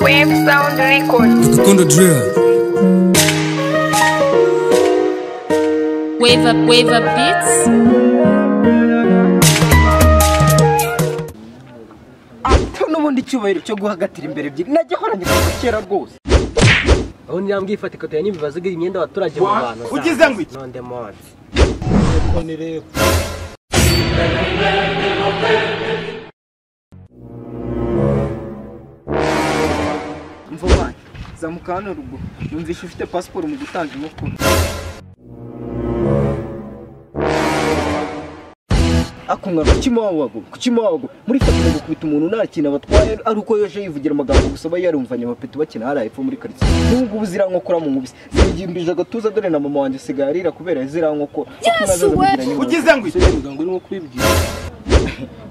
Wave Sound Records. Gonna drill. Wave up beats. Ato nubundi cyubahiro cyo guhagatira imbere ebyiri najye horanye kera rwose. aho nyambwi ifatika tanye bibazaga imyenda abaturage mu bantu ugize ngo iki nonde monzi ko ni rero mvomanye zamukana rugo numvisha ufite passport mu gutanga inkoko akunga kukimawago muri fatira gukubita umuntu nta kintu abatwaye ari uko yoje yivugira amagambo gusaba yarumvanye abapetu bakina haraye epfo muri quartier nubwo ubuzira nkokora mu nkubisi zigimbije agatuza dore na mama wanje sigarira kubera zira nkoko ugize ngo muganga urimo kwibwira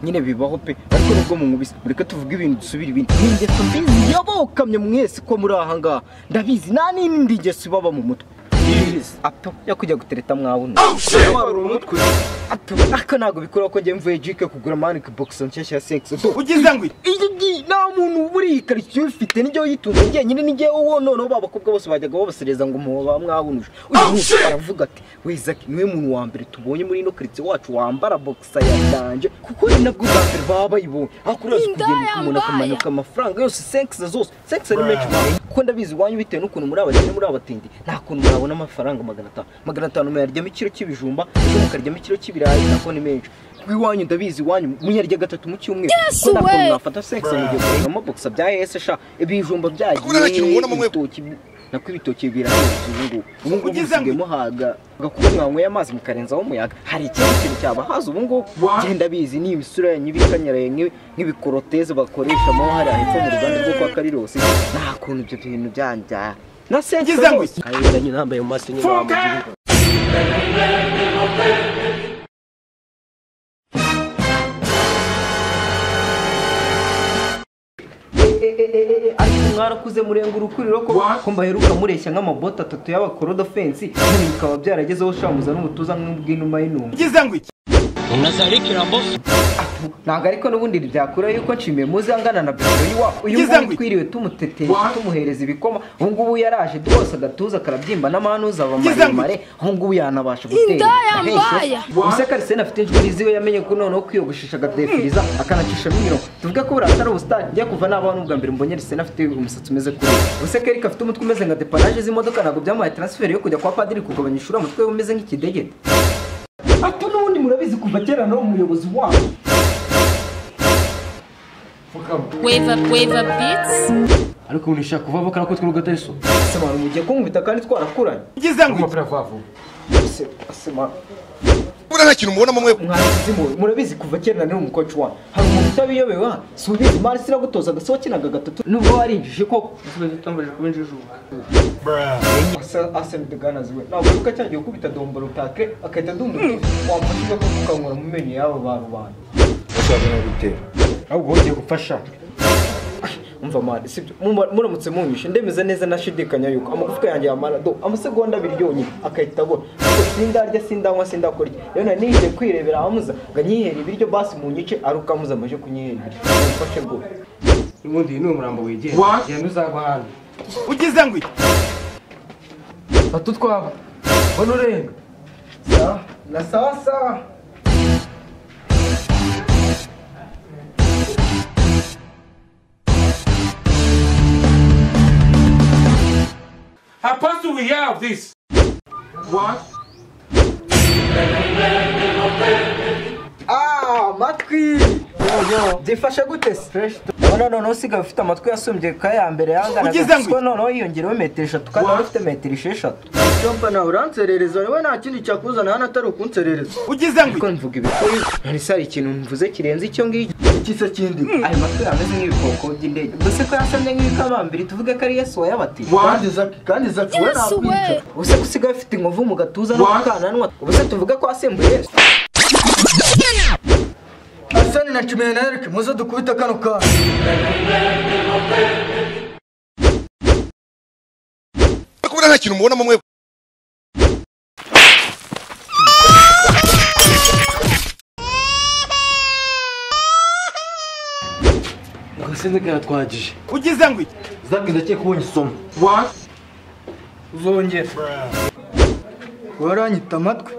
nyine bibaho pe ariko nubwo mu nkubisi mureke tuvuge ibintu dusubira ibindi n'ingeso mbizi yabokamye mwese ko muri aha ngaha ndabizi nta n'indi ngeso baba mu mutwe ato yakujya gutereta mwabona wabura umutwe ato aka nago bikora ko ngiye mvuye jike kugura manic box nshyashya ya 6 ugize ngo iyi nta muntu buri quartier ufite n'ijyo yitunze ngenyine n'ijye wowe none babakobwa bose bajyaga babasereza ngo muba mwabunuje uyu aravuga ati wizaki niwe muntu wa mbere tubonye muri no quartier wacu wambara boxer ya danje kuko ni nabwo bwa mbere baba bayibonye akuraje kugenda umuntu akamanuka amafaranga yose 6 zose 6 ni menshi ko ndabizi wanyu bitewe n'ukuntu muri abakene muri abatindi nta kuntu murabona amafaranga 500 muyaryamo ikiro cy'ibijumba ejo mukaryamo ikiro cy'ibirayi nako ni menshi kwiwanyu ndabizi wanyu munyarya gatatu mu cyumweru ko nako mwafata sex mu gihe kurema box bya hese sha ibijumba byagiye nako ibitoki biraheze ubu ngubu muhaga gakuba mwanyweye amazi mukarenzaho umuyaga hari ikintu cyabahaza ubu ngubu genda bizi ni imisura yanyibikanyaraye nk'ibikoroteze bakoresha mo hari ahepfo mu ruganda rwo kwa Karirose nta kuntu ibyo bintu byanja nasengize ngo ayiranye nambaye mu maso nyine bamugira ariko mwarakuze murenga urukuriro ko mbaheruka mureshya nk'amabota 3 y'abakorodo fence bikaba byaragezeho shamuza n'umutuza nk'ubw'inuma y'inuma ugize ngo iki unazarikira boss ntago ariko nubundi byakura yuko nshimiye muzi angana na Betty wa uyu nguyu twiriwe tumutetesha tumuhereza ibikoma ubu ngubu yaraje dose agatuza karabyimba n'amanuza abamaremare ubu ngubu yanabasha gutera Museka Arsene afite injiri ziwe yamenye ko noneho kwiyogoshesha agadefiriza akanacisha mimiro tuvuge ko buratari ubustar njya kuva n'abantu ubwa mbere mbonye Arsene afite umusatsi umeze kuri Museka Eric afite umutwe umeze nka depannage z'imodoka nago byamuhaye transfer yo kujya kwa padiri kugabanya ishura umutwe umeze nk'ikidegede ato nubundi murabizi kuva kera no umuyobozi wabo Wave up beats. ariko unishaka kuva bakara ko twuruga tariso semana mugiye kunkubita kandi twarakuranye ugize ngo bravo semana Bura nta kintu mubona mwe murabizi kuva kera ni umukoci wa hari umuntu utabiyobewe subizi mari siragutoza gasohokinaga gatatu nubwo warinjije ko tutambaje kubinjije Arsene de Gana ziwe ntabwo uka cyagiye kubita dombora utake akahita dumbuka wamfashije ko kukankora mu menyo yabo barubana Ushobora gutera ahubwo ugiye gufasha umva mari sibyo muramutse munyishe ndemeze neza nashidikanya yuko amagufwa yanjye yamara do amasegonda biryonye akahita agora sindarya sindanywa sindakorya rero nanije kwirebera amuza nganyihera ibiryo basi mu nyice arukamuza amaje kunyihera mfashe bwo ubundi ni umurambo wegeye genda uzagwa hano ugize ngo batu twaba bona urenga sawa na sawa How fast do we have this? What? Matwi zifasha gute fresh no usiga ufite amatwi yasumbye ka ya mbere yangana ko noneho yiyongereho metero 3 kandi ufite metero 6 cyomba na uranserereza wewe nta kindi cyakuzana hano atari ukunserereza ugize ngo mvuga ibikuri ntari sari ikintu mvuze kirenze icyo ngicyo ikisa kindi ayo matwi ameze nk'ibikoko by'indege mbese ko yasamye nk'ikamambiri tuvuge ko ari Yesu wayabati kandi zaki we nakwica ubuse gusiga ufite inkovu mu gatuza no kananwa ubuse tuvuge ko asembuye Yesu Arsene na Chimene Eric muzo dukubita kano ka Bura nta kintu mubona mwe Gasende karatwagije. ugize ngo iki Zaki ndakeka ubonye isomo. What? Uzongera. Waranyita amatwi.